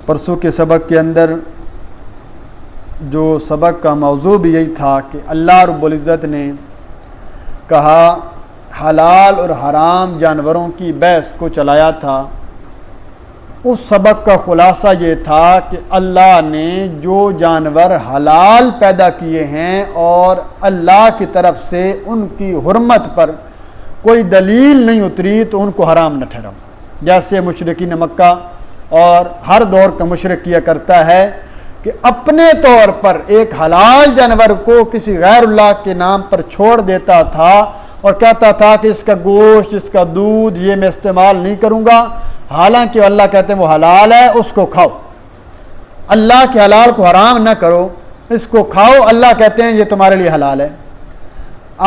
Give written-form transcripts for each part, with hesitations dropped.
پرسوں کے سبق کے اندر جو سبق کا موضوع بھی یہی تھا کہ اللہ رب العزت نے کہا حلال اور حرام جانوروں کی بحث کو چلایا تھا، اس سبق کا خلاصہ یہ تھا کہ اللہ نے جو جانور حلال پیدا کیے ہیں اور اللہ کی طرف سے ان کی حرمت پر کوئی دلیل نہیں اتری تو ان کو حرام نہ ٹھہراؤ۔ جیسے مشرکین مکہ اور ہر دور کا مشرک کیا کرتا ہے کہ اپنے طور پر ایک حلال جانور کو کسی غیر اللہ کے نام پر چھوڑ دیتا تھا اور کہتا تھا کہ اس کا گوشت، اس کا دودھ یہ میں استعمال نہیں کروں گا، حالانکہ اللہ کہتے ہیں وہ حلال ہے، اس کو کھاؤ۔ اللہ کے حلال کو حرام نہ کرو، اس کو کھاؤ، اللہ کہتے ہیں یہ تمہارے لیے حلال ہے۔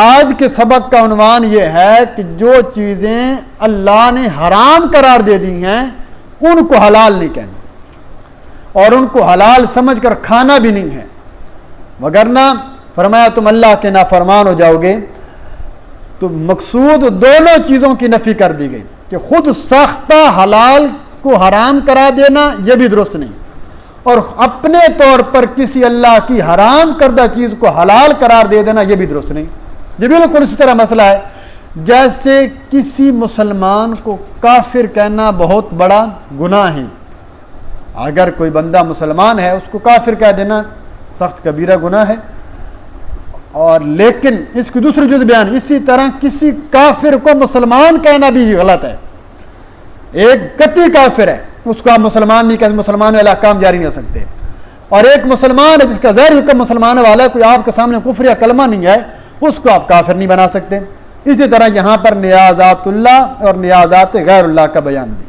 آج کے سبق کا عنوان یہ ہے کہ جو چیزیں اللہ نے حرام قرار دے دی ہیں ان کو حلال نہیں کہنا اور ان کو حلال سمجھ کر کھانا بھی نہیں ہے، وگرنہ فرمایا تم اللہ کے نافرمان ہو جاؤ گے۔ تو مقصود دونوں چیزوں کی نفی کر دی گئی کہ خود ساختہ حلال کو حرام کرا دینا یہ بھی درست نہیں، اور اپنے طور پر کسی اللہ کی حرام کردہ چیز کو حلال قرار دے دینا یہ بھی درست نہیں۔ یہ بالکل اسی طرح مسئلہ ہے جیسے کسی مسلمان کو کافر کہنا بہت بڑا گناہ ہے۔ اگر کوئی بندہ مسلمان ہے اس کو کافر کہہ دینا سخت کبیرہ گناہ ہے، اور لیکن اس کی دوسری جز بیان اسی طرح کسی کافر کو مسلمان کہنا بھی غلط ہے۔ ایک قطعی کافر ہے، اس کو آپ مسلمان نہیں کہتے، مسلمان والا احکام جاری نہیں ہو سکتے، اور ایک مسلمان ہے جس کا ظاہری حکم مسلمان والا ہے، کوئی آپ کے سامنے کفر یا کلمہ نہیں ہے، اس کو آپ کافر نہیں بنا سکتے۔ اسی طرح یہاں پر نیازات اللہ اور نیازات غیر اللہ کا بیان دی۔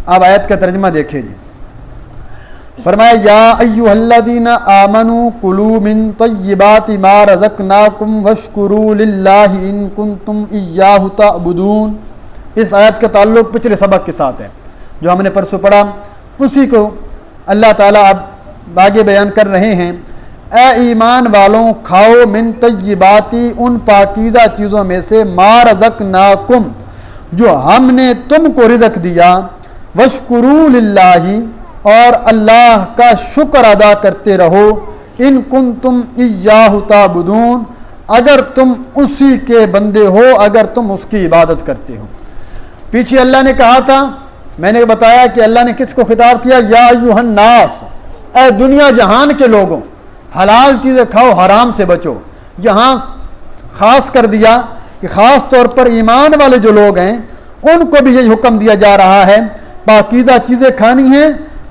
اب آیت کا ترجمہ دیکھیں جی، فرمایا یا ایھا الذین آمنوا کلوا من طیبات ما رزقناکم واشکروا للہ ان کنتم ایاہ تعبدون۔ اس آیت کا تعلق پچھلے سبق کے ساتھ ہے جو ہم نے پرسوں پڑھا، اسی کو اللہ تعالیٰ اب آگے بیان کر رہے ہیں۔ اے ایمان والوں، کھاؤ من طیباتی ان پاکیزہ چیزوں میں سے ما رزقناکم جو ہم نے تم کو رزق دیا، واشکروا للہ اور اللہ کا شکر ادا کرتے رہو، ان کنتم ایاہ تعبدون اگر تم اسی کے بندے ہو، اگر تم اس کی عبادت کرتے ہو۔ پیچھے اللہ نے کہا تھا، میں نے بتایا کہ اللہ نے کس کو خطاب کیا، یا ایھا الناس، اے دنیا جہان کے لوگوں، حلال چیزیں کھاؤ، حرام سے بچو۔ یہاں خاص کر دیا کہ خاص طور پر ایمان والے جو لوگ ہیں ان کو بھی یہی حکم دیا جا رہا ہے، پاکیزہ چیزیں کھانی ہیں،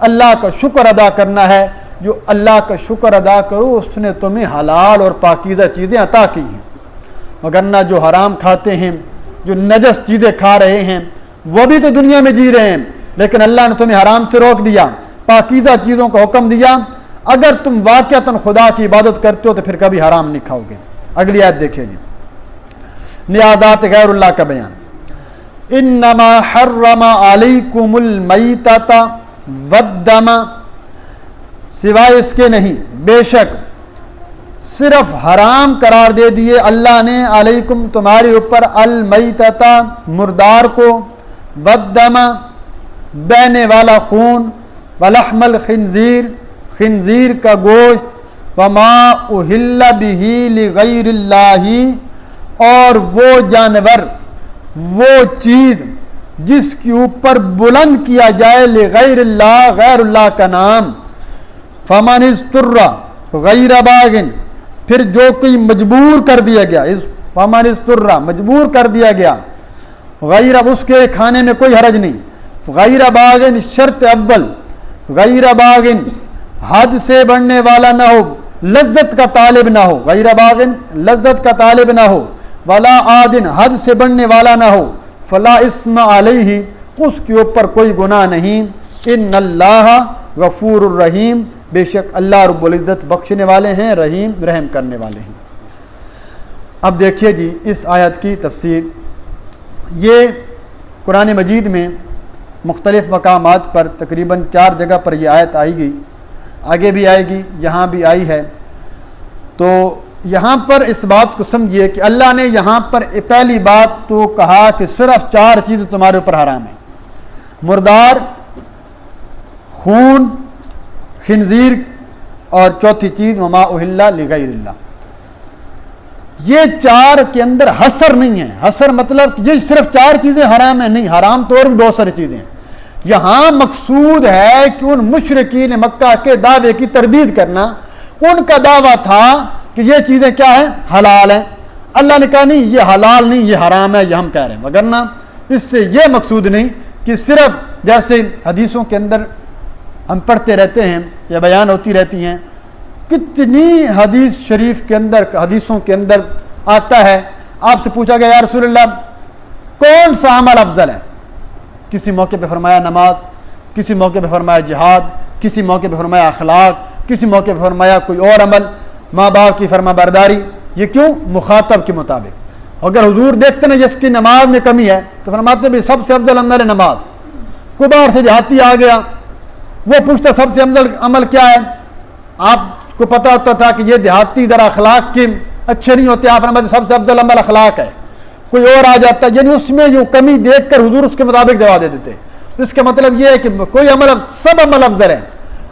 اللہ کا شکر ادا کرنا ہے۔ جو اللہ کا شکر ادا کرو اس نے تمہیں حلال اور پاکیزہ چیزیں عطا کی ہیں، وگرنہ جو حرام کھاتے ہیں، جو نجس چیزیں کھا رہے ہیں، وہ بھی تو دنیا میں جی رہے ہیں، لیکن اللہ نے تمہیں حرام سے روک دیا، پاکیزہ چیزوں کا حکم دیا۔ اگر تم واقعتاً خدا کی عبادت کرتے ہو تو پھر کبھی حرام نہیں کھاؤ گے۔ اگلی آیت دیکھیں جی، نیازات غیر اللہ کا بیان۔ انما حرم علیکم المیتۃ والدم، سوائے اس کے نہیں، بے شک صرف حرام قرار دے دیے اللہ نے علیکم تمہارے اوپر، المیتۃ مردار کو، والدم بہنے والا خون، ولحم الخنزیر خنزیر کا گوشت، وما اہل بہ لغیر اللہ اور وہ جانور، وہ چیز جس کے اوپر بلند کیا جائے لغیر اللہ، غیر اللہ کا نام، فمن اضطر غیر باغ، پھر جو کوئی مجبور کر دیا گیا، فمن اضطر مجبور کر دیا گیا، غیر اس کے کھانے میں کوئی حرج نہیں، غیر باغ شرط اول، غیر باغ حد سے بڑھنے والا نہ ہو، لذت کا طالب نہ ہو، غیر باغ لذت کا طالب نہ ہو، ولا عادن حد سے بڑھنے والا نہ ہو، فلا اسم علیہ اس کے اوپر کوئی گناہ نہیں، ان اللہ غفور الرحیم بے شک اللہ رب العزت بخشنے والے ہیں، رحیم رحم کرنے والے ہیں۔ اب دیکھیے جی اس آیت کی تفسیر، یہ قرآن مجید میں مختلف مقامات پر تقریباً 4 جگہ پر یہ آیت آئی گئی، آگے بھی آئے گی، یہاں بھی آئی ہے۔ تو یہاں پر اس بات کو سمجھیے کہ اللہ نے یہاں پر پہلی بات تو کہا کہ صرف 4 چیزیں تمہارے اوپر حرام ہیں، مردار، خون، خنزیر، اور چوتھی چیز وما اہل لغیر اللہ. یہ چار کے اندر حصر نہیں ہے. حصر مطلب یہ صرف چار چیزیں حرام ہیں نہیں، حرام تو اور بھی بہت ساری چیزیں ہیں. یہاں مقصود ہے کہ ان مشرکین مکہ کے دعوے کی تردید کرنا. ان کا دعویٰ تھا کہ یہ چیزیں کیا ہیں؟ حلال ہیں. اللہ نے کہا نہیں یہ حلال نہیں، یہ حرام ہے، یہ ہم کہہ رہے ہیں. وگرنہ اس سے یہ مقصود نہیں کہ صرف جیسے حدیثوں کے اندر ہم پڑھتے رہتے ہیں یا بیان ہوتی رہتی ہیں، کتنی حدیث شریف کے اندر، حدیثوں کے اندر آتا ہے. آپ سے پوچھا گیا یا رسول اللہ کون سا عمل افضل ہے؟ کسی موقع پہ فرمایا نماز، کسی موقع پہ فرمایا جہاد، کسی موقع پہ فرمایا اخلاق، کسی موقع پہ فرمایا کوئی اور عمل، ماں باپ کی فرما برداری. یہ کیوں؟ مخاطب کے مطابق. اگر حضور دیکھتے نا جس کی نماز میں کمی ہے تو فرماتے بھی سب سے افضل عمل ہے نماز. کوئی باہر سے دیہاتی آ گیا، وہ پوچھتا سب سے افضل عمل کیا ہے؟ آپ کو پتہ ہوتا تھا کہ یہ دیہاتی ذرا اخلاق کے اچھے نہیں ہوتے، آپ فرماتے سب سے افضل عمل اخلاق ہے. کوئی اور آ جاتا ہے، یعنی اس میں جو کمی دیکھ کر حضور اس کے مطابق جواب دے دیتے. اس کا مطلب یہ ہے کہ کوئی عمل، سب عمل افضل ہے.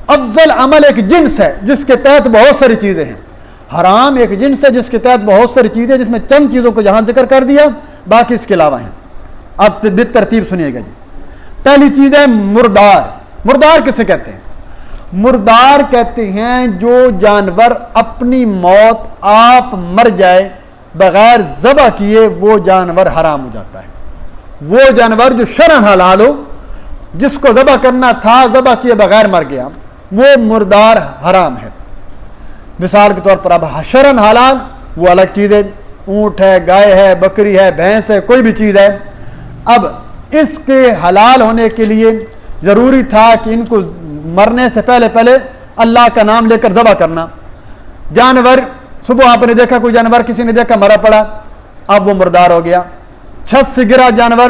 افضل عمل ایک جنس ہے جس کے تحت بہت ساری چیزیں ہیں. حرام ایک جنس ہے جس کے تحت بہت ساری چیزیں، جس میں چند چیزوں کو یہاں ذکر کر دیا، باقی اس کے علاوہ ہیں. اب بالترتیب سنیے گا جی. پہلی چیز ہے مردار. مردار کسے کہتے ہیں؟ مردار کہتے ہیں جو جانور اپنی موت آپ مر جائے بغیر ذبح کیے، وہ جانور حرام ہو جاتا ہے. وہ جانور جو شرعاً حلال ہو، جس کو ذبح کرنا تھا ذبح کیے بغیر مر گیا، وہ مردار حرام ہے. مثال کے طور پر اب شرعاً حلال وہ الگ چیز ہے، اونٹ ہے، گائے ہے، بکری ہے، بھینس ہے، کوئی بھی چیز ہے. اب اس کے حلال ہونے کے لیے ضروری تھا کہ ان کو مرنے سے پہلے اللہ کا نام لے کر ذبح کرنا. جانور صبح آپ نے دیکھا کوئی جانور کسی نے دیکھا مرا پڑا، اب وہ مردار ہو گیا. چھت سے گرا جانور،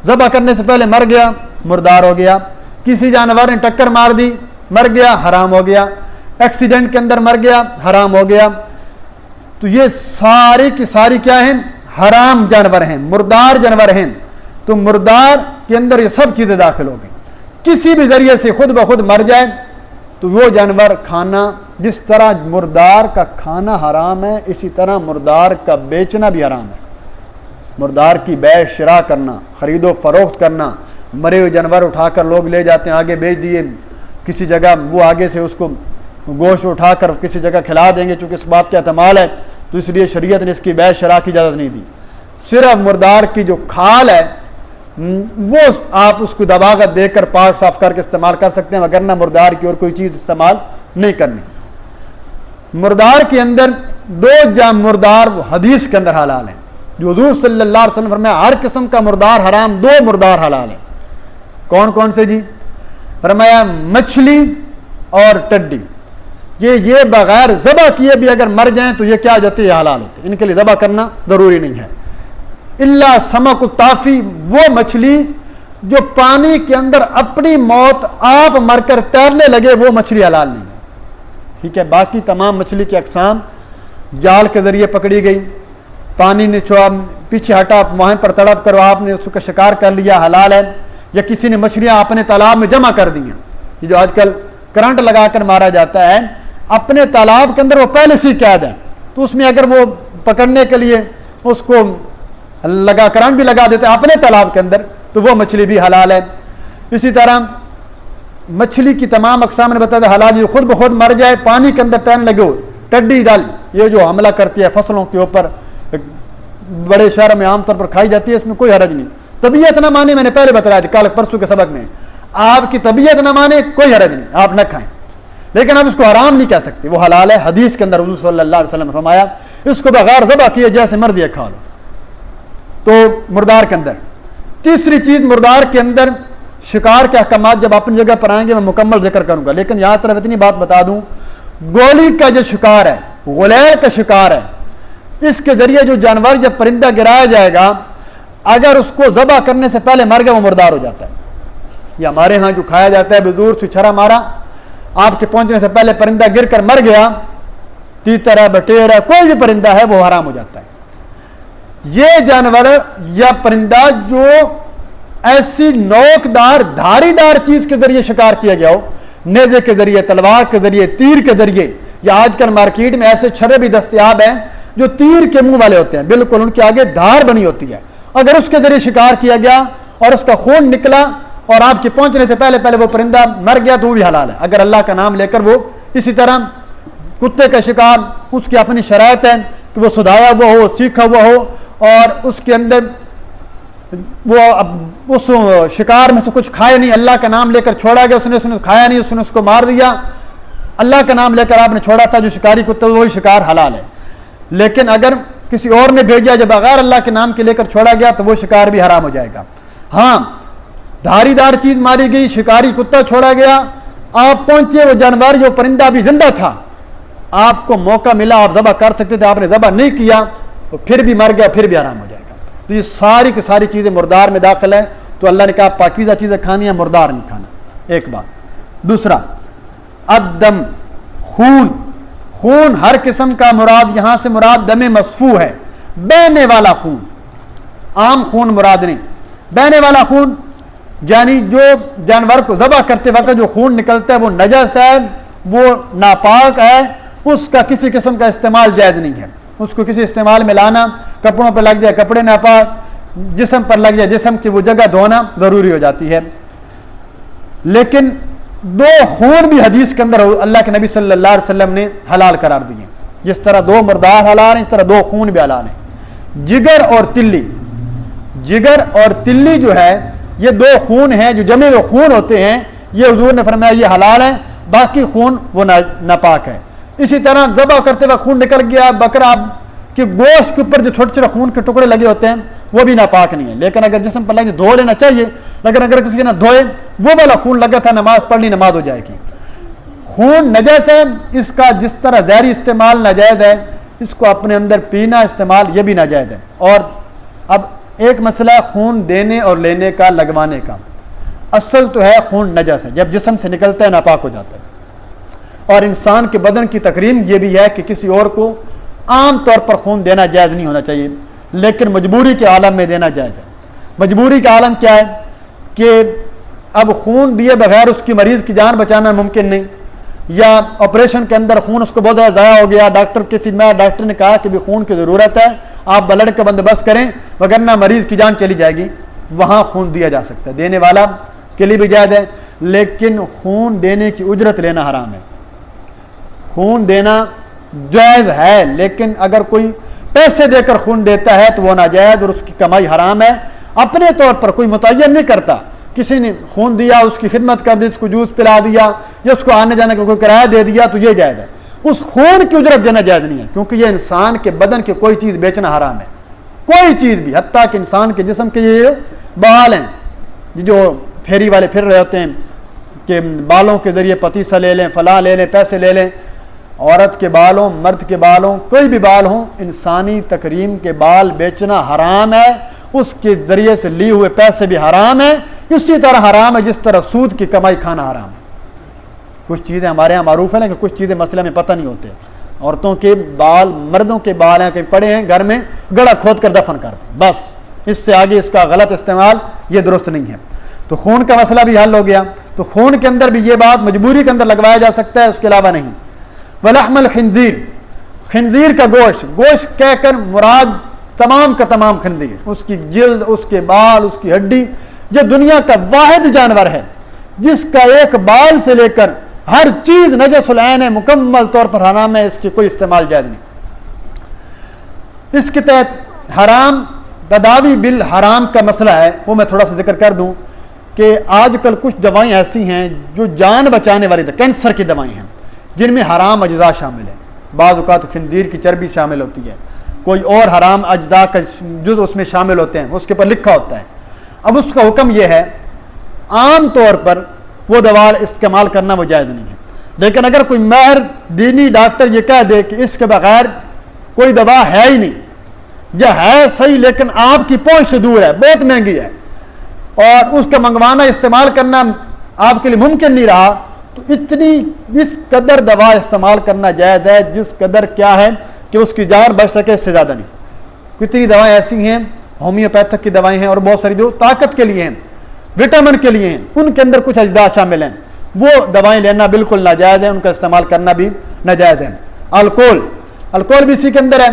ذبح کرنے سے پہلے مر گیا، مردار ہو گیا. کسی جانور نے ٹکر مار دی، مر گیا، حرام ہو گیا. ایکسیڈنٹ کے اندر مر گیا، حرام ہو گیا. تو یہ ساری کی ساری کیا ہیں؟ حرام جانور ہیں، مردار جانور ہیں. تو مردار کے اندر یہ سب چیزیں داخل ہو گئیں. کسی بھی ذریعے سے خود بخود مر جائے تو وہ جانور کھانا، جس طرح مردار کا کھانا حرام ہے اسی طرح مردار کا بیچنا بھی حرام ہے. مردار کی بیع شراء کرنا، خرید و فروخت کرنا. مرے ہوئے جانور اٹھا کر لوگ لے جاتے ہیں، آگے بیچ دیے کسی جگہ، وہ آگے سے اس کو گوشت اٹھا کر کسی جگہ کھلا دیں گے. چونکہ اس بات کا احتمال ہے تو اس لیے شریعت نے اس کی بیع شراء کی اجازت نہیں دی. صرف مردار کی جو کھال ہے وہ آپ اس کو دباغت دے کر پاک صاف کر کے استعمال کر سکتے ہیں، وگرنہ مردار کی اور کوئی چیز استعمال نہیں کرنی. مردار کے اندر دو مردار وہ حدیث کے اندر حلال ہیں جو حضور صلی اللہ علیہ وسلم فرمایا ہر قسم کا مردار حرام، دو مردار حلال ہیں. کون کون سے جی؟ فرمایا مچھلی اور ٹڈی. یہ بغیر ذبح کیے بھی اگر مر جائیں تو یہ کیا جاتے ہیں؟ حلال ہوتے. ان کے لیے ذبح کرنا ضروری نہیں ہے. اللہ سمک الطافی، وہ مچھلی جو پانی کے اندر اپنی موت آپ مر کر تیرنے لگے، وہ مچھلی حلال نہیں ہے. ٹھیک ہے. باقی تمام مچھلی کی اقسام جال کے ذریعے پکڑی گئی، پانی نے پیچھے ہٹا، وہاں پر تڑپ کر آپ نے اس کا شکار کر لیا، حلال ہے. یا کسی نے مچھلیاں اپنے تالاب میں جمع کر دی ہیں، یہ جو آج کل کرنٹ لگا کر مارا جاتا ہے، اپنے تالاب کے اندر وہ پہلے سے قید ہے، تو اس میں اگر وہ پکڑنے کے لیے اس کو کرنٹ بھی لگا دیتے ہیں اپنے تالاب کے اندر تو وہ مچھلی بھی حلال ہے. اسی طرح مچھلی کی تمام اقسام نے بتایا حلال، یہ خود بخود مر جائے پانی کے اندر تیرنے لگے ہو. ٹڈی دل یہ جو حملہ کرتی ہے فصلوں کے اوپر، بڑے شہر میں عام طور پر کھائی جاتی ہے، اس میں کوئی حرج نہیں. طبیعت نہ مانے، میں نے پہلے بتایا تھا کل پرسوں کے سبق میں، آپ کی طبیعت نہ مانے کوئی حرج نہیں، آپ نہ کھائیں. لیکن آپ اس کو حرام نہیں کہہ سکتے، وہ حلال ہے. حدیث کے اندر حضور صلی اللہ علیہ وسلم نے فرمایا اس کو بغیر ذبح کیے جیسے مرضی ہے کھا لو. تو مردار کے اندر تیسری چیز، مردار کے اندر شکار کے احکامات جب اپنی جگہ پر آئیں گے میں مکمل ذکر کروں گا، لیکن یہاں صرف اتنی بات بتا دوں، گولی کا جو شکار ہے، غلیل کا شکار ہے، اس کے ذریعے جو جانور جب پرندہ گرایا جائے گا اگر اس کو ذبح کرنے سے پہلے مر گیا وہ مردار ہو جاتا ہے. یہ ہمارے ہاں جو کھایا جاتا ہے بدور سے چھرا مارا، آپ کے پہنچنے سے پہلے پرندہ گر کر مر گیا، تیتر ہے، بٹیر ہے، کوئی بھی پرندہ ہے وہ حرام ہو جاتا ہے. یہ جانور یا پرندہ جو ایسی نوکدار دھاری دار چیز کے ذریعے شکار کیا گیا ہو، نیزے کے ذریعے، تلوار کے ذریعے، تیر کے ذریعے، یا آج کل مارکیٹ میں ایسے چھرے بھی دستیاب ہیں جو تیر کے منہ والے ہوتے ہیں، بالکل ان کے آگے دھار بنی ہوتی ہے، اگر اس کے ذریعے شکار کیا گیا اور اس کا خون نکلا اور آپ کے پہنچنے سے پہلے پہلے وہ پرندہ مر گیا تو وہ بھی حلال ہے، اگر اللہ کا نام لے کر وہ اسی طرح کتے کا شکار، اس کی اپنی شرائط ہے کہ وہ سدھایا ہوا ہو، سیکھا ہوا ہو، اور اس کے اندر وہ اس شکار میں سے کچھ کھائے نہیں، اللہ کا نام لے کر چھوڑا گیا، اس نے کھایا نہیں، اس نے اس کو مار دیا، اللہ کا نام لے کر آپ نے چھوڑا تھا، جو شکاری کتا وہی شکار حلال ہے۔ لیکن اگر کسی اور نے بھیجا جو بغیر اللہ کے نام کے لے کر چھوڑا گیا تو وہ شکار بھی حرام ہو جائے گا۔ ہاں دھاری دار چیز ماری گئی، شکاری کتا چھوڑا گیا، آپ پہنچے، وہ جانور جو پرندہ بھی زندہ تھا، آپ کو موقع ملا، آپ ذبح کر سکتے تھے، آپ نے ذبح نہیں کیا تو پھر بھی مر گیا، پھر بھی حرام ہو جائے گا۔ تو یہ ساری کی ساری چیزیں مردار میں داخل ہیں، تو اللہ نے کہا پاکیزہ چیزیں کھانی ہیں، مردار نہیں کھانا، ایک بات۔ دوسرا الدم، خون، خون ہر قسم کا، مراد یہاں سے مراد دم مصفوح ہے، بہنے والا خون، عام خون مراد نہیں، بہنے والا خون یعنی جو جانور کو ذبح کرتے وقت جو خون نکلتا ہے وہ نجس ہے، وہ ناپاک ہے، اس کا کسی قسم کا استعمال جائز نہیں ہے، اس کو کسی استعمال میں لانا، کپڑوں پر لگ جائے کپڑے ناپاک، جسم پر لگ جائے جسم کی وہ جگہ دھونا ضروری ہو جاتی ہے۔ لیکن دو خون بھی حدیث کے اندر اللہ کے نبی صلی اللہ علیہ وسلم نے حلال قرار دیے، جس طرح دو مردار حلال ہیں اس طرح دو خون بھی حلال ہیں، جگر اور تلی۔ جگر اور تلی جو ہے یہ دو خون ہیں جو جمے ہوئے خون ہوتے ہیں، یہ حضور نے فرمایا یہ حلال ہے، باقی خون وہ ناپاک ہے۔ اسی طرح ذبح کرتے وقت خون نکل گیا، بکرا کے گوشت کے اوپر جو چھوٹے چھوٹے خون کے ٹکڑے لگے ہوتے ہیں وہ بھی ناپاک نہیں ہے، لیکن اگر جسم پر لگے دھو لینا چاہیے، لیکن اگر کسی نے دھوئے وہ والا خون لگا تھا، نماز پڑھ لی، نماز ہو جائے گی۔ خون نجس ہے، اس کا جس طرح زہری استعمال ناجائز ہے، اس کو اپنے اندر پینا استعمال یہ بھی ناجائز ہے۔ اور اب ایک مسئلہ خون دینے اور لینے کا، لگوانے کا، اصل تو ہے خون نجس ہے، جب جسم سے نکلتا ہے ناپاک ہو جاتا ہے، اور انسان کے بدن کی تکریم یہ بھی ہے کہ کسی اور کو عام طور پر خون دینا جائز نہیں ہونا چاہیے، لیکن مجبوری کے عالم میں دینا جائز ہے۔ مجبوری کا عالم کیا ہے کہ اب خون دیے بغیر اس کی مریض کی جان بچانا ممکن نہیں، یا آپریشن کے اندر خون اس کو بہت زیادہ ضائع ہو گیا، ڈاکٹر نے کہا کہ بھی خون کی ضرورت ہے، آپ بلڈ کا بندوبست کریں وگرنہ مریض کی جان چلی جائے گی، وہاں خون دیا جا سکتا ہے، دینے والا کے لیے بھی جائز ہے، لیکن خون دینے کی اجرت لینا حرام ہے۔ خون دینا جائز ہے، لیکن اگر کوئی پیسے دے کر خون دیتا ہے تو وہ ناجائز اور اس کی کمائی حرام ہے۔ اپنے طور پر کوئی متعین نہیں کرتا، کسی نے خون دیا، اس کی خدمت کر دی، اس کو جوس پلا دیا یا اس کو آنے جانے کا کوئی کرایہ دے دیا تو یہ جائز ہے، اس خون کی اجرت دینا جائز نہیں ہے، کیونکہ یہ انسان کے بدن کی کوئی چیز بیچنا حرام ہے، کوئی چیز بھی، حتیٰ کہ انسان کے جسم کے یہ بال ہیں جو پھیری والے پھر رہے ہوتے ہیں کہ بالوں کے ذریعے پتیسہ لے لیں، فلاں لے لیں، پیسے لے لیں، عورت کے بالوں، مرد کے بالوں، کوئی بھی بال ہوں، انسانی تکریم کے بال بیچنا حرام ہے، اس کے ذریعے سے لیے ہوئے پیسے بھی حرام ہیں، اسی طرح حرام ہے جس طرح سود کی کمائی کھانا حرام ہے۔ کچھ چیزیں ہمارے ہاں معروف ہیں لیکن کچھ چیزیں مسئلہ میں پتہ نہیں ہوتے، عورتوں کے بال، مردوں کے بال ہیں کہیں پڑے ہیں گھر میں، گڑھا کھود کر دفن کر دیں، بس اس سے آگے اس کا غلط استعمال یہ درست نہیں ہے۔ تو خون کا مسئلہ بھی حل ہو گیا، تو خون کے اندر بھی یہ بات مجبوری کے اندر لگوایا جا سکتا ہے، اس کے علاوہ نہیں۔ ولحم الخنزیر، خنزیر کا گوشت کہہ کر مراد تمام کا تمام خنزیر، اس کی جلد، اس کے بال، اس کی ہڈی، یہ دنیا کا واحد جانور ہے جس کا ایک بال سے لے کر ہر چیز نجس العین ہے، مکمل طور پر حرام ہے، اس کی کوئی استعمال جائز نہیں۔ اس کے تحت حرام تداوی بالحرام کا مسئلہ ہے، وہ میں تھوڑا سا ذکر کر دوں کہ آج کل کچھ دوائیں ایسی ہیں جو جان بچانے والی کینسر کی دوائیں ہیں جن میں حرام اجزاء شامل ہیں، بعض اوقات خنزیر کی چربی شامل ہوتی ہے، کوئی اور حرام اجزاء کا جز اس میں شامل ہوتے ہیں، اس کے اوپر لکھا ہوتا ہے۔ اب اس کا حکم یہ ہے عام طور پر وہ دوا استعمال کرنا وہ جائز نہیں ہے، لیکن اگر کوئی ماہر دینی ڈاکٹر یہ کہہ دے کہ اس کے بغیر کوئی دوا ہے ہی نہیں، یا ہے صحیح لیکن آپ کی پہنچ سے دور ہے، بہت مہنگی ہے اور اس کا منگوانا استعمال کرنا آپ کے لیے ممکن نہیں رہا، تو اس قدر دوا استعمال کرنا جائز ہے جس قدر کیا ہے کہ اس کی جان بچ سکے، اس سے زیادہ نہیں۔ کتنی دوائیں ایسی ہیں، ہومیوپیتھک کی دوائیں ہیں اور بہت ساری جو طاقت کے لیے ہیں، وٹامن کے لیے ہیں، ان کے اندر کچھ اجزاء شامل ہیں، وہ دوائیں لینا بالکل ناجائز ہے، ان کا استعمال کرنا بھی ناجائز ہے۔ الکول بھی اسی کے اندر ہے۔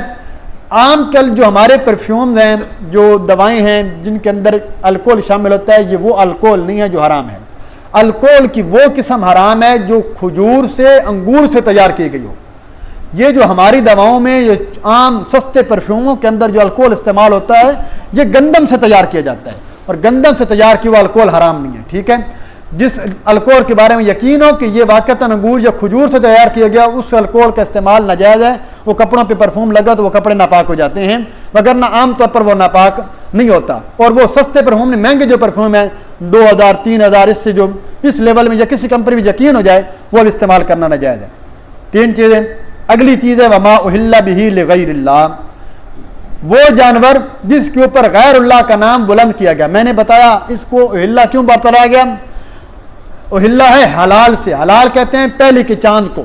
عام کل جو ہمارے پرفیومز ہیں، جو دوائیں ہیں جن کے اندر الکول شامل ہوتا ہے، یہ وہ الکول نہیں ہے جو حرام ہے۔ الکول کی وہ قسم حرام ہے جو کھجور سے، انگور سے تیار کی گئی ہو۔ یہ جو ہماری دواؤں میں، یہ عام سستے پرفیوموں کے اندر جو الکول استعمال ہوتا ہے، یہ گندم سے تیار کیا جاتا ہے، اور گندم سے تیار کیا ہوا الکول حرام نہیں ہے، ٹھیک ہے۔ جس الکول کے بارے میں یقین ہو کہ یہ واقعتاً انگور یا کھجور سے تیار کیا گیا، اس الکول کا استعمال ناجائز ہے۔ وہ کپڑوں پہ پرفیوم لگا تو وہ کپڑے ناپاک ہو جاتے ہیں، وگرنہ عام طور پر وہ ناپاک نہیں ہوتا۔ اور وہ سستے پرفیوم میں، مہنگے جو پرفیوم ہیں 2000 3000، اس سے جو اس لیول میں یا کسی کمپنی میں یقین ہو جائے، وہ اب استعمال کرنا ناجائز ہے۔ 3 چیزیں۔ اگلی چیز ہے وما اہل بہ لغیر اللہ، وہ جانور جس کے اوپر غیر اللہ کا نام بلند کیا گیا۔ میں نے بتایا اس کو اہل کیوں برتایا گیا۔ اہل ہے حلال سے، حلال کہتے ہیں پہلے کے چاند کو،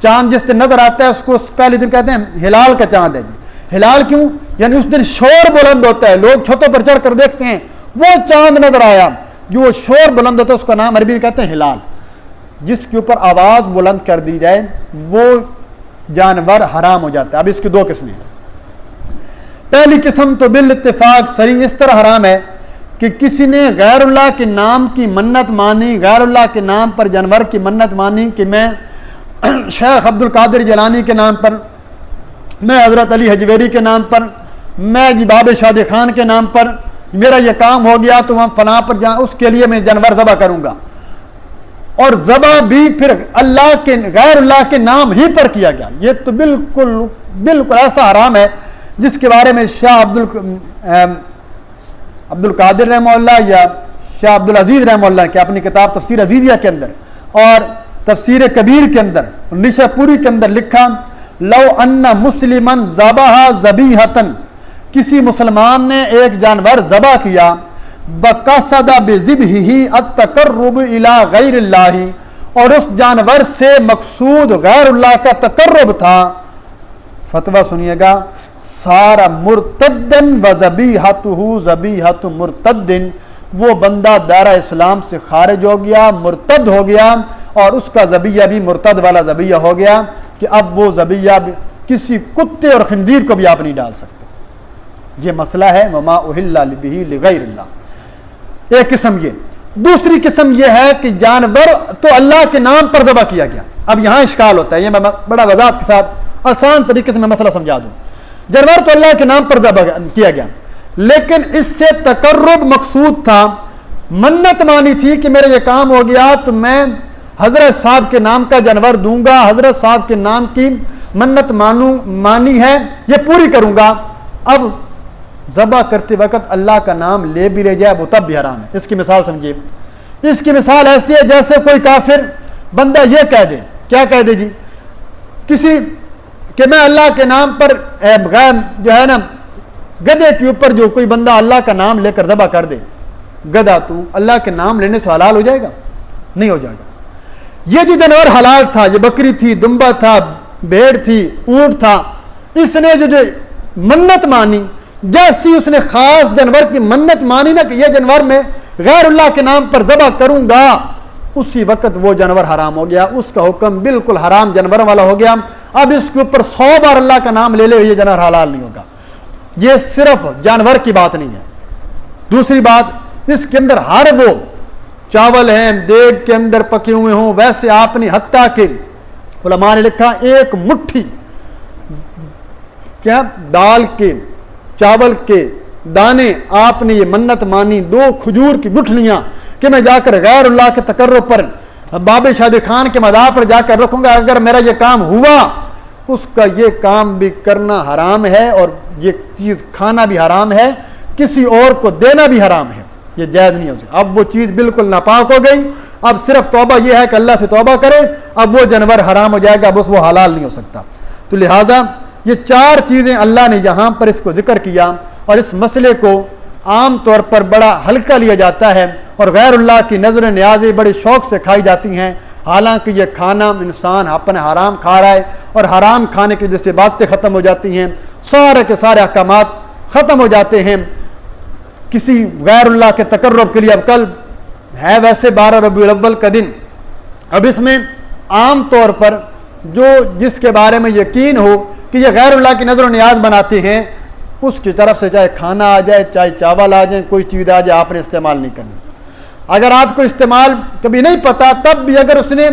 چاند جس دن نظر آتا ہے اس کو پہلے دن کہتے ہیں ہلال کا چاند ہے جی۔ ہلال کیوں؟ یعنی اس دن شور بلند ہوتا ہے، لوگ چھتوں پر چڑھ کر دیکھتے ہیں، وہ چاند نظر آیا، جو وہ شور بلند ہوتا ہے اس کا نام عربی میں کہتے ہیں ہلال۔ جس کے اوپر آواز بلند کر دی جائے وہ جانور حرام ہو جاتا ہے۔ اب اس کی 2 قسمیں ہیں۔ پہلی قسم تو بالاتفاق صریح اس طرح حرام ہے کہ کسی نے غیر اللہ کے نام کی منت مانی، غیر اللہ کے نام پر جانور کی منت مانی کہ میں شیخ عبد القادر جیلانی کے نام پر، میں حضرت علی حجویری کے نام پر، میں جی باب شادی خان کے نام پر میرا یہ کام ہو گیا تو ہم فلاں پر اس کے لیے میں جانور ذبح کروں گا، اور ذبح بھی پھر اللہ کے غیر اللہ کے نام ہی پر کیا گیا، یہ تو بالکل ایسا حرام ہے جس کے بارے میں شاہ عبد القادر رحمہ اللہ یا شاہ عبد العزیز رحمہ اللہ کی اپنی کتاب تفسیر عزیزیہ کے اندر اور تفسیر کبیر کے اندر، نشا پوری کے اندر لکھا لو ان مسلمن ذبح ذبیحۃ، کسی مسلمان نے ایک جانور ذبح کیا، وقصد بذبحہ التقرب الی غیر اللہ، اور اس جانور سے مقصود غیر اللہ کا تقرب تھا، فتویٰ سنیے گا، سارا مرتدن و ذبیحتہ ذبیحۃ مرتدن، وہ بندہ دائرہ اسلام سے خارج ہو گیا، مرتد ہو گیا، اور اس کا ذبیحہ بھی مرتد والا ذبیحہ ہو گیا کہ اب وہ ذبیحہ کسی کتے اور خنزیر کو بھی آپ نہیں ڈال سکتے۔ یہ مسئلہ ہے وما اہل بہ لغیر اللہ۔ ایک قسم یہ۔ دوسری قسم یہ ہے کہ جانور تو اللہ کے نام پر ذبح کیا گیا۔ اب یہاں اشکال ہوتا ہے، یہ میں بڑا وضاحت کے ساتھ آسان طریقے سے میں مسئلہ سمجھا دوں۔ جانور تو اللہ کے نام پر ذبح کیا گیا، لیکن اس سے تقرب مقصود تھا، منت مانی تھی کہ میرا یہ کام ہو گیا تو میں حضرت صاحب کے نام کا جانور دوں گا، حضرت صاحب کے نام کی منت مانی ہے یہ پوری کروں گا۔ اب ذبح کرتے وقت اللہ کا نام لے بھی لے جائے وہ تب بھی حرام ہے۔ اس کی مثال سمجھیے، اس کی مثال ایسی ہے جیسے کوئی کافر بندہ یہ کہہ دے، کیا کہہ دے جی، کسی کہ میں اللہ کے نام پر جو ہے نا گدھے کے اوپر جو کوئی بندہ اللہ کا نام لے کر ذبح کر دے، گدھا تو اللہ کے نام لینے سے حلال ہو جائے گا؟ نہیں ہو جائے گا۔ یہ جو جانور حلال تھا، یہ بکری تھی، دمبا تھا، بھیڑ تھی، اونٹ تھا، اس نے جو منت مانی، جیسی اس نے خاص جانور کی منت مانی نا کہ یہ جانور میں غیر اللہ کے نام پر ذبح کروں گا، اسی وقت وہ جانور حرام ہو گیا، اس کا حکم بالکل حرام جانور والا ہو گیا۔ اب اس کے اوپر 100 بار اللہ کا نام لے لے یہ جانور حلال نہیں ہوگا۔ یہ صرف جانور کی بات نہیں ہے۔ دوسری بات، اس کے اندر ہر وہ چاول ہیں دیگ کے اندر پکے ہوئے ہوں، ویسے آپ نے حتیٰ کہ علماء نے لکھا ایک مٹھی کیا دال کے چاول کے دانے آپ نے یہ منت مانی، 2 کھجور کی گٹھلیاں کہ میں جا کر غیر اللہ کے تقرب پر باب شادی خان کے مزار پر جا کر رکھوں گا، اگر میرا یہ کام ہوا اس کا یہ کام بھی کرنا حرام ہے اور یہ چیز کھانا بھی حرام ہے، کسی اور کو دینا بھی حرام ہے، یہ جائز نہیں ہو سکتا۔ اب وہ چیز بالکل ناپاک ہو گئی، اب صرف توبہ یہ ہے کہ اللہ سے توبہ کرے، اب وہ جانور حرام ہو جائے گا، اب وہ حلال نہیں ہو سکتا۔ تو لہٰذا یہ 4 چیزیں اللہ نے یہاں پر اس کو ذکر کیا، اور اس مسئلے کو عام طور پر بڑا ہلکا لیا جاتا ہے، اور غیر اللہ کی نظر نیازیں بڑے شوق سے کھائی جاتی ہیں، حالانکہ یہ کھانا انسان اپنے حرام کھا رہا ہے، اور حرام کھانے کی وجہ سے باتیں ختم ہو جاتی ہیں، سارے کے سارے احکامات ختم ہو جاتے ہیں۔ کسی غیر اللہ کے تقرب کے لیے اب کل ہے ویسے 12 ربیع الاول کا دن. اب اس میں عام طور پر جس کے بارے میں یقین ہو کہ یہ غیر اللہ کی نظر و نیاز بناتے ہیں، اس کی طرف سے چاہے کھانا آ جائے، چاہے چاول آ جائیں، کوئی چیز آ جائے، آپ نے استعمال نہیں کرنی. اگر آپ کو استعمال کبھی نہیں پتا، تب بھی اگر اس نے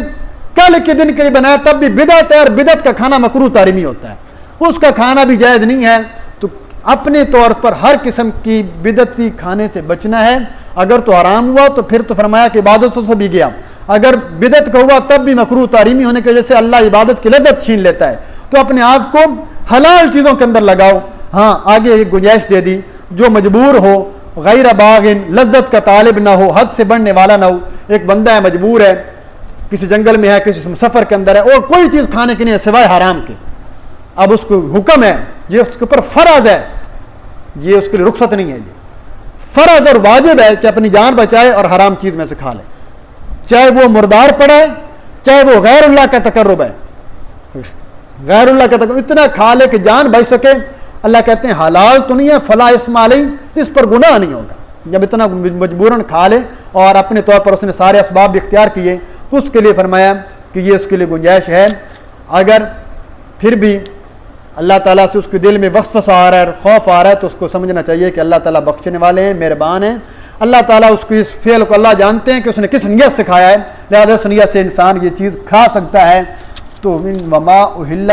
کل کے دن کے لیے بنایا تب بھی بدعت ہے، اور بدعت کا کھانا مکروہ تحریمی ہوتا ہے، اس کا کھانا بھی جائز نہیں ہے. تو اپنے طور پر ہر قسم کی بدعتی کھانے سے بچنا ہے. اگر تو حرام ہوا تو پھر تو فرمایا کہ عبادتوں سے بھی گیا. اگر بدعت کا ہوا تب بھی مکروہ تحریمی ہونے کی وجہ سے اللہ عبادت کی لذت چھین لیتا ہے. تو اپنے آپ کو حلال چیزوں کے اندر لگاؤ. ہاں آگے ایک گنجائش دے دی، جو مجبور ہو، غیر باغن، لذت کا طالب نہ ہو، حد سے بڑھنے والا نہ ہو. ایک بندہ ہے، مجبور ہے، کسی جنگل میں ہے، کسی سفر کے اندر ہے، اور کوئی چیز کھانے کی نہیں ہے سوائے حرام کے. اب اس کو حکم ہے، یہ اس کے اوپر فرض ہے، یہ اس کے لیے رخصت نہیں ہے. جی فرض اور واجب ہے کہ اپنی جان بچائے اور حرام چیز میں سے کھا لے، چاہے وہ مردار پڑا ہے، چاہے وہ غیر اللہ کا تقرب ہے. غیر اللہ کا تقرب اتنا کھا لے کہ جان بچ سکے. اللہ کہتے ہیں حلال تو نہیں ہے، فلا اسم علیہ، اس پر گناہ نہیں ہوگا. جب اتنا مجبوراً کھا لے اور اپنے طور پر اس نے سارے اسباب بھی اختیار کیے، اس کے لیے فرمایا کہ یہ اس کے لیے گنجائش ہے. اگر پھر بھی اللہ تعالیٰ سے اس کے دل میں وسوسہ آ رہا ہے، خوف آ رہا ہے، تو اس کو سمجھنا چاہیے کہ اللہ تعالیٰ بخشنے والے ہیں، مہربان ہیں. اللہ تعالیٰ اس کو اس فعل کو اللہ جانتے ہیں کہ اس نے کس نیت سے کھایا ہے، لہذا اس نیت سے انسان یہ چیز کھا سکتا ہے. تو وما اہل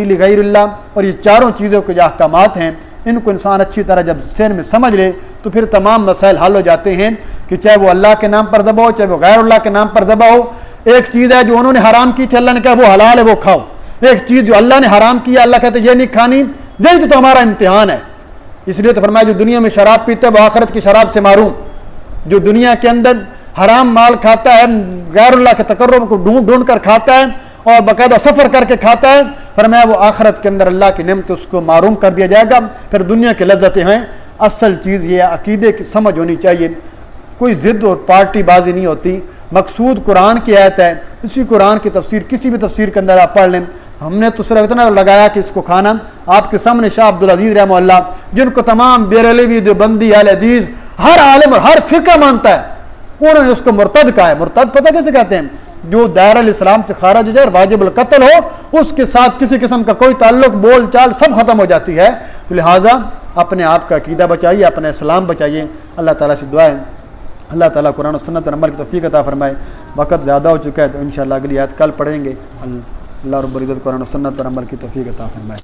لغیر اللہ، اور یہ چاروں چیزوں کے جو احکامات ہیں ان کو انسان اچھی طرح جب ذہن میں سمجھ لے تو پھر تمام مسائل حل ہو جاتے ہیں. کہ چاہے وہ اللہ کے نام پر ذبح ہو، چاہے وہ غیر اللہ کے نام پر ذبح ہو. ایک چیز ہے جو انہوں نے حرام کی تھی، اللہ نے کہا وہ حلال ہے، وہ کھاؤ. ایک چیز جو اللہ نے حرام کیا، اللہ کہتے یہ نہیں کھانی، یہی تو ہمارا امتحان ہے. اس لیے تو فرمایا جو دنیا میں شراب پیتا ہے وہ آخرت کی شراب سے معروم. جو دنیا کے اندر حرام مال کھاتا ہے، غیر اللہ کے تقرب کو ڈھونڈ کر کھاتا ہے اور باقاعدہ سفر کر کے کھاتا ہے، فرمایا وہ آخرت کے اندر اللہ کی نعمت اس کو معروم کر دیا جائے گا. پھر دنیا کی لذتیں ہیں. اصل چیز یہ عقیدے کی سمجھ ہونی چاہیے. کوئی ضد اور پارٹی بازی نہیں ہوتی. مقصود قرآن کی آیت ہے، اسی قرآن کی تفسیر کسی بھی تفسیر کے اندر آپ پڑھ لیں. ہم نے تو صرف اتنا لگایا کہ اس کو کھانا آپ کے سامنے شاہ عبدالعزیز رحمہ اللہ، جن کو تمام بریلوی دیوبندی اہل حدیث ہر عالم اور ہر فقہ مانتا ہے، انہوں نے اس کو مرتد کہا ہے. مرتد پتہ کیسے کہتے ہیں؟ جو دائرہ الاسلام سے خارج ہو جائے اور واجب القتل ہو، اس کے ساتھ کسی قسم کا کوئی تعلق، بول چال سب ختم ہو جاتی ہے. تو لہٰذا اپنے آپ کا عقیدہ بچائیے، اپنا اسلام بچائیے. اللہ تعالیٰ سے دعا ہے اللہ تعالیٰ قرآن و سنت پر عمل کی توفیق عطا فرمائے. وقت زیادہ ہو چکا ہے تو انشاءاللہ اگلی آیت کل پڑھیں گے. اللہ رب العزت قرآن و سنت پر عمل کی توفیق عطا فرمائے.